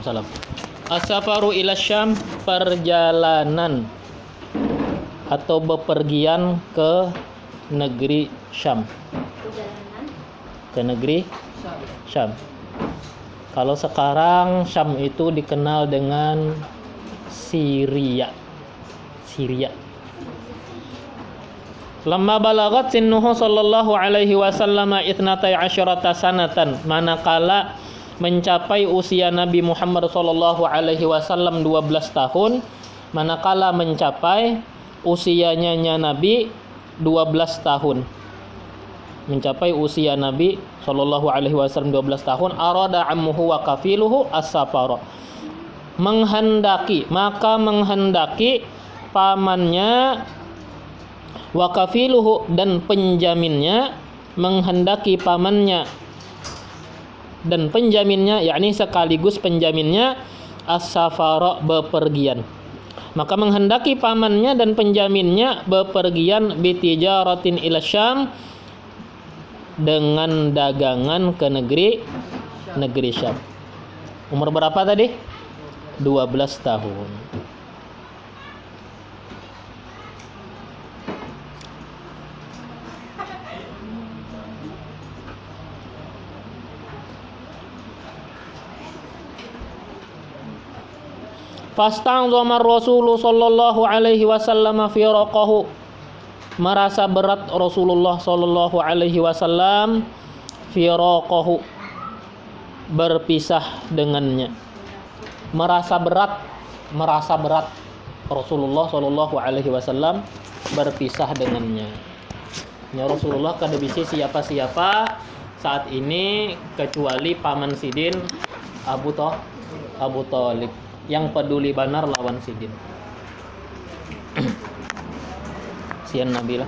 Waalaikumsalam. As-safaru ila Syam, perjalanan atau bepergian ke negeri Syam. Ke negeri Syam. Kalau sekarang Syam itu dikenal dengan Syria. Lamma balagat sinnuhu sallallahu alaihi wasallam 12 sanatan, manakala mencapai usia Nabi Muhammad sallallahu alaihi wasallam 12 tahun, manakala mencapai usianya Nabi 12 tahun. Mencapai usia Nabi sallallahu alaihi wasallam 12 tahun, arada ammuhu wa kafiluhu as-safara. Menghendaki pamannya wa kafiluhu dan penjaminnya, menghendaki pamannya dan penjaminnya, yakni sekaligus penjaminnya, as-safara, bepergian. Maka menghendaki pamannya dan penjaminnya bepergian bitijaratin ila Syam, dengan dagangan ke negeri Syam. Umur berapa tadi? 12 tahun. Fasta'zama Rasul sallallahu alaihi wasallam firaqahu. Merasa berat Rasulullah sallallahu alaihi wasallam firaqahu, berpisah dengannya. Merasa berat Rasulullah sallallahu alaihi wasallam berpisah dengannya. Ya, Rasulullah kada bisa siapa-siapa saat ini kecuali paman Sidin Abu Thalib yang peduli benar lawan Sidin. Sian Nabila.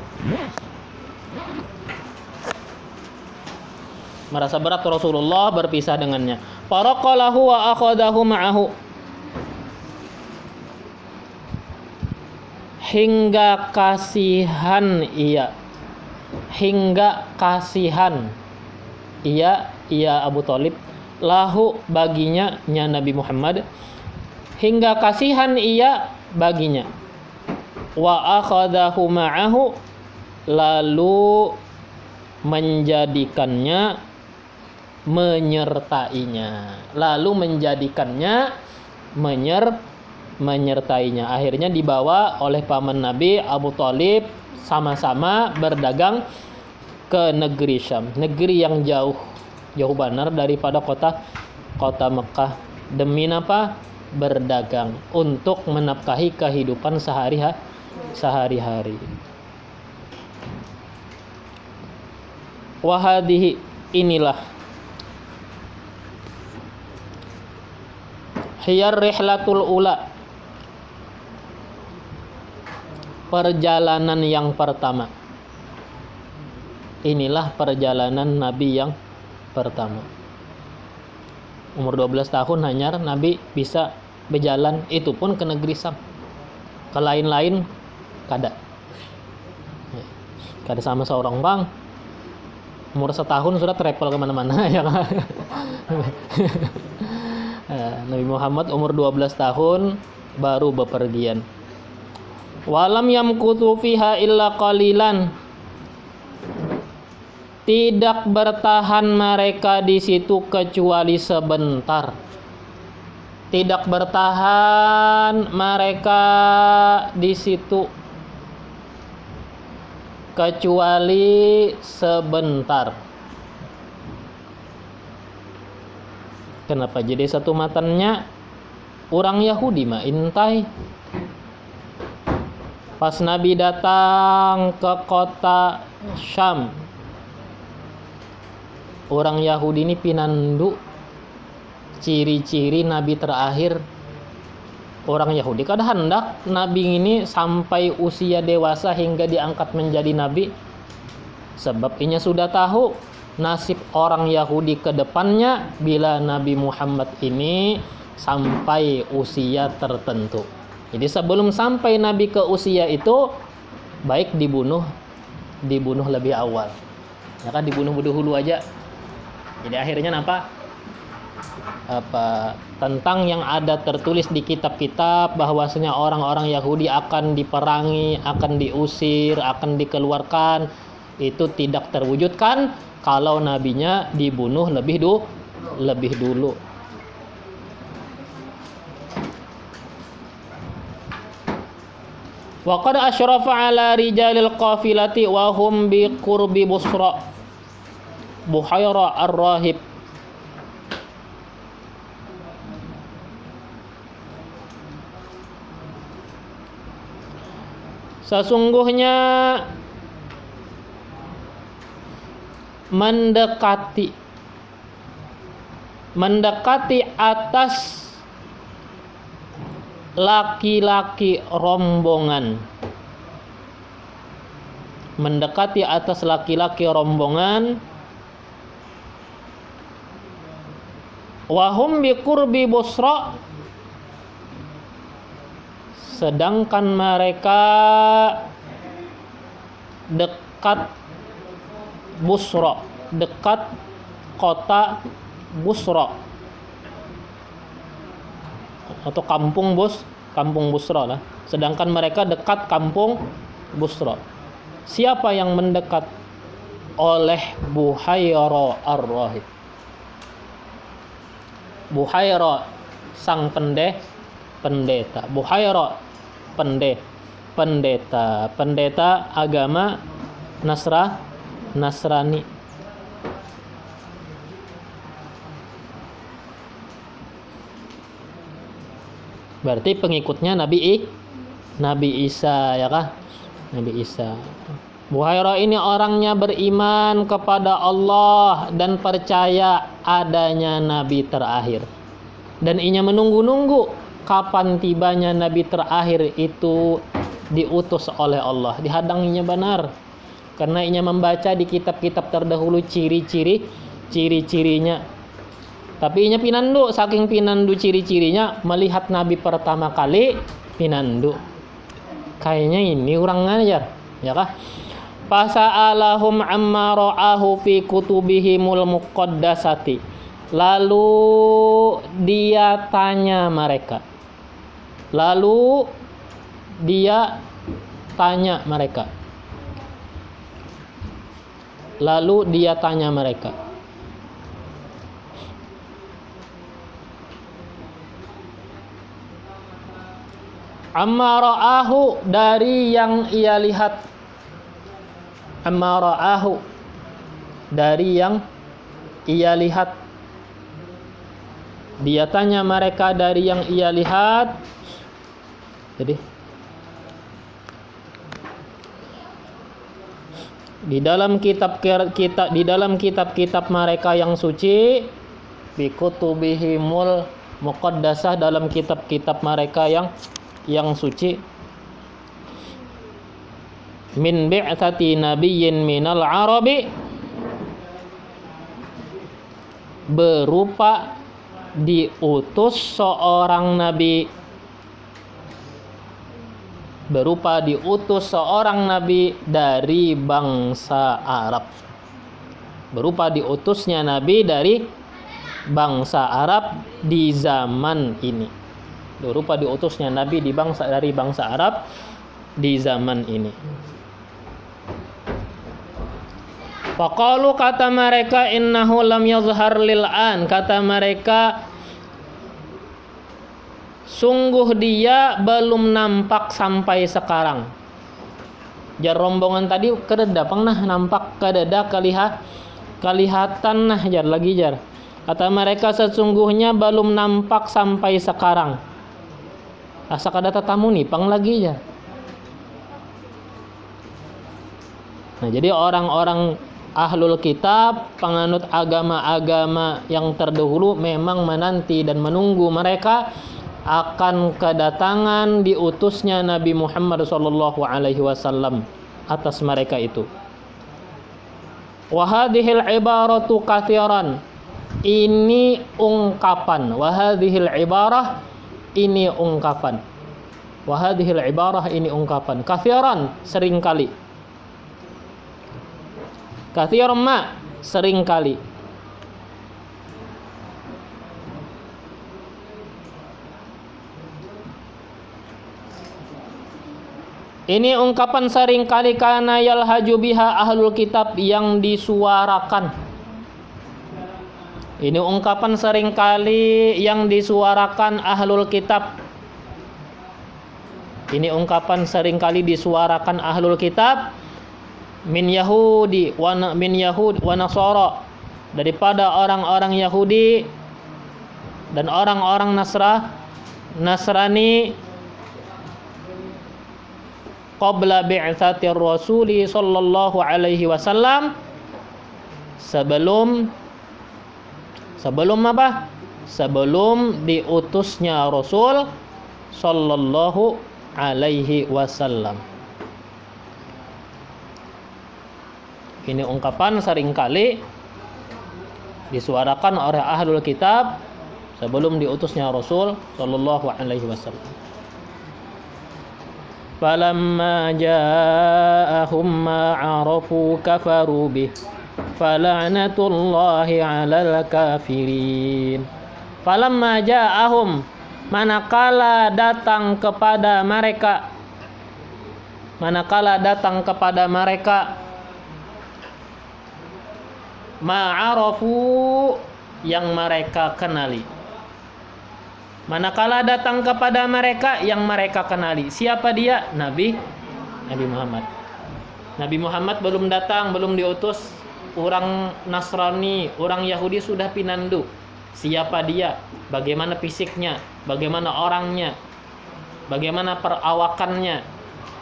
Merasa berat Rasulullah berpisah dengannya. Faraqalahu wa akhadahu ma'ahu. Hingga kasihan ia Abu Thalib, lahu baginya Nabi Muhammad, hingga kasihan ia baginya, wa akhadahu ma'ahu, lalu menjadikannya menyertainya. Akhirnya dibawa oleh paman Nabi Abu Thalib, sama-sama berdagang ke negeri Syam, negeri yang jauh benar daripada kota Mekah. Demi apa? Berdagang untuk menafkahi kehidupan sehari-hari. Wahadihi, inilah hiyar rihlatul ula, perjalanan yang pertama. Inilah perjalanan Nabi yang pertama. Umur 12 tahun hanya Nabi bisa berjalan, itu pun ke negeri Syam. Ke lain-lain kada sama seorang bang. Umur setahun sudah travel kemana-mana ya kan? Nabi Muhammad umur 12 tahun baru bepergian. Walam yamkutu fiha illa qalilan. Tidak bertahan mereka di situ kecuali sebentar. Tidak bertahan mereka di situ kecuali sebentar. Kenapa jadi satu matannya? Orang Yahudi mah intai. Pas Nabi datang ke kota Syam, orang Yahudi ini pinandu. Ciri-ciri Nabi terakhir orang Yahudi kada hendak Nabi ini sampai usia dewasa hingga diangkat menjadi Nabi. Sebab inya sudah tahu nasib orang Yahudi ke depannya bila Nabi Muhammad ini sampai usia tertentu. Jadi sebelum sampai Nabi ke usia itu, baik dibunuh lebih awal. Ya kan, dibunuh dulu aja. Jadi akhirnya apa? tentang yang ada tertulis di kitab-kitab bahwasanya orang-orang Yahudi akan diperangi, akan diusir, akan dikeluarkan, itu tidak terwujudkan kalau nabinya dibunuh lebih dulu. Wa qad asyrafa ala rijalil qafilati wa hum bi qurbi Busra Buhaira ar-Rahib. Sesungguhnya mendekati atas laki-laki rombongan, mendekati atas laki-laki rombongan, wahum bi qurbi Busra, sedangkan mereka dekat Busra, dekat kota Busra atau kampung Busra lah. Sedangkan mereka dekat kampung Busra. Siapa yang mendekat? Oleh Buhaira ar-Rahib. Buhaira sang pendeta. Buhaira pendeta agama Nasrani. Berarti pengikutnya Nabi Isa, ya kah? Nabi Isa. Buhaira ini orangnya beriman kepada Allah dan percaya adanya nabi terakhir. Dan inya menunggu-nunggu kapan tibanya nabi terakhir itu diutus oleh Allah. Dihadanginya benar. Karena inya membaca di kitab-kitab terdahulu ciri-cirinya. Tapi inya pinandu, saking pinandu ciri-cirinya, melihat nabi pertama kali pinandu. Kayaknya ini kurang ajar, ya kah? Fasa'alahum amma ra'ahu fi kutubihimul muqaddasati. Lalu dia tanya mereka. Amma ra'ahu, dari yang ia lihat. Amma ra'ahu, dari yang ia lihat. Dia tanya mereka dari yang ia lihat. Jadi di dalam kitab-kitab mereka yang suci, bi kutubihimul muqaddasah, dalam kitab-kitab mereka yang suci, min bi'tsati nabiyyin minal arabi, berupa diutus seorang nabi dari bangsa Arab. Berupa diutusnya nabi dari bangsa Arab di zaman ini. Berupa diutusnya nabi dari bangsa Arab di zaman ini. Faqalu, kata mereka, innahu lam yazhar lil an, kata mereka, sungguh dia belum nampak sampai sekarang. Jar rombongan tadi kededa pernah nampak, kededa kelihatan nah jar lagi jar. Kata mereka, sesungguhnya belum nampak sampai sekarang. Asa kada tatamu nih pang lagi jar. Nah, jadi orang-orang ahlul kitab, penganut agama-agama yang terdahulu memang menanti dan menunggu mereka akan kedatangan diutusnya Nabi Muhammad SAW atas mereka itu. Wa hadhil ibaratu katsiran, ini ungkapan. Wa hadhil ibarah, ini ungkapan. Wa hadhil ibarah, ini ungkapan. Katsiran, seringkali. Katsiran ma, seringkali. Ini ungkapan seringkali kana yalhaju biha ahlul kitab yang disuarakan. Ini ungkapan seringkali yang disuarakan ahlul kitab. Ini ungkapan seringkali disuarakan ahlul kitab min Yahudi wa Nasara, daripada orang-orang Yahudi dan orang-orang Nasrani qabla bi'tsatir rasuli sallallahu alaihi wasallam, sebelum apa? Sebelum diutusnya Rasul sallallahu alaihi wasallam. Ini ungkapan seringkali disuarakan oleh ahlul kitab sebelum diutusnya Rasul sallallahu alaihi wasallam. Falamma ja'ahum ma 'arafu kafaru bih fala'natullahi 'alal kafirin. Falamma ja'ahum, manakala datang kepada mereka ma'arafu, yang mereka kenali. Manakala datang kepada mereka yang mereka kenali. Siapa dia? Nabi Muhammad. Nabi Muhammad belum datang, belum diutus. Orang Nasrani, orang Yahudi sudah pinandu. Siapa dia? Bagaimana fisiknya? Bagaimana orangnya? Bagaimana perawakannya?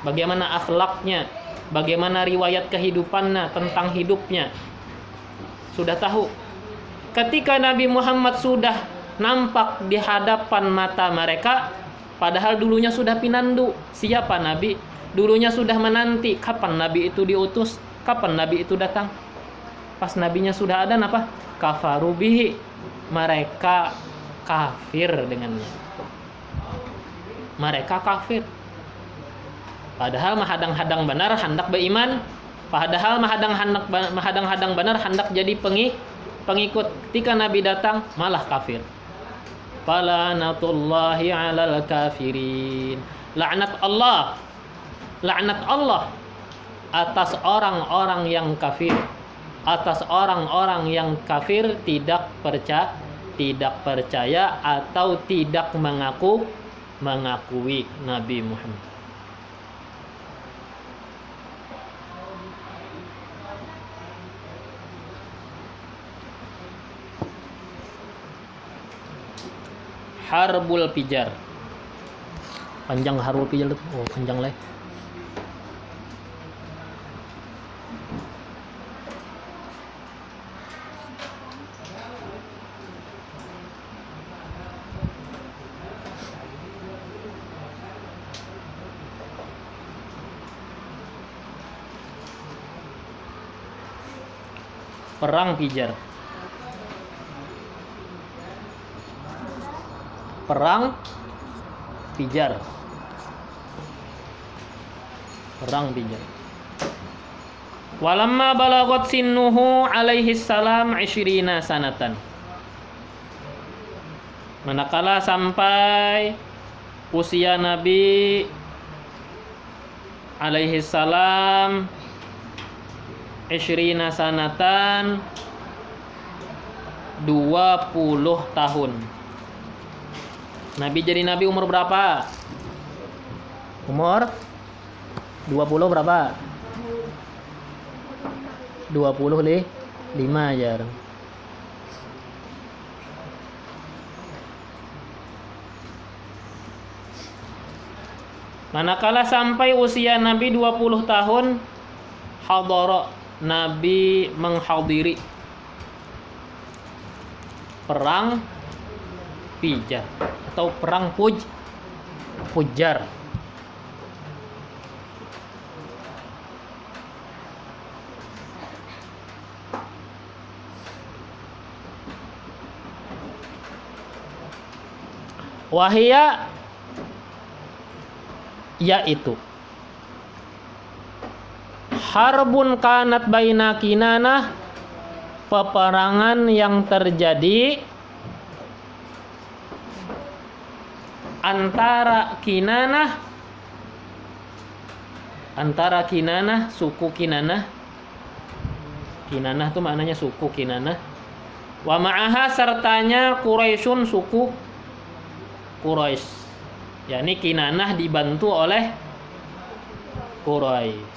Bagaimana akhlaknya? Bagaimana riwayat kehidupannya, tentang hidupnya? Sudah tahu. Ketika Nabi Muhammad sudah nampak di hadapan mata mereka, padahal dulunya sudah pinandu. Siapa Nabi? Dulunya sudah menanti kapan Nabi itu diutus, kapan Nabi itu datang. Pas Nabinya sudah ada, apa? Kafaru bihi, mereka kafir dengannya. Mereka kafir. Padahal mahadang-hadang benar hendak beriman, padahal mahadang-hadang benar hendak jadi pengikut. Ketika Nabi datang malah kafir. Falanatullahi 'alal kafirin. Laknat Allah atas orang-orang yang kafir. Atas orang-orang yang kafir tidak percaya atau tidak mengakui Nabi Muhammad. Harbul Fijar. Panjang Harbul Fijar itu. Oh, panjang lah. Perang Fijar. Perang Fijar. Walamma balagot sinnuhu alaihi salam 20 sanatan. Manakala sampai usia Nabi alaihi salam 20 sanatan, 20 tahun. Nabi jadi nabi umur berapa? Umur 20 berapa? 25 aja. Manakala sampai usia Nabi 20 tahun, hadara, Nabi menghadiri perang Fijar atau perang Fujar. Wahia, yaitu harbun kanat baina Kinanah, peperangan yang terjadi antara Kinanah antara Kinanah, suku Kinanah. Kinanah itu maknanya suku Kinanah. Wa ma'aha sertanya Quraisyun, suku Quraisy. Yakni Kinanah dibantu oleh Quraisy.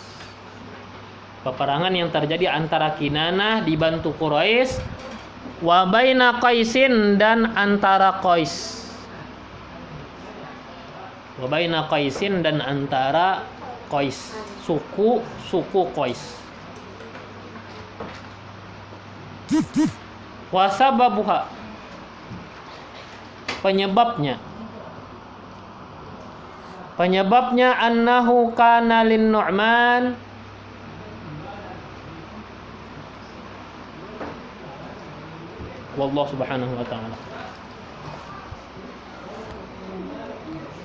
Peperangan yang terjadi antara Kinanah dibantu Quraisy, wa baina Qaisin dan antara Qais. Wa baina Qaisin dan antara Qais, suku Qais. Wa sababuha, penyebabnya annahu kana lin Nu'man wallahu subhanahu wa ta'ala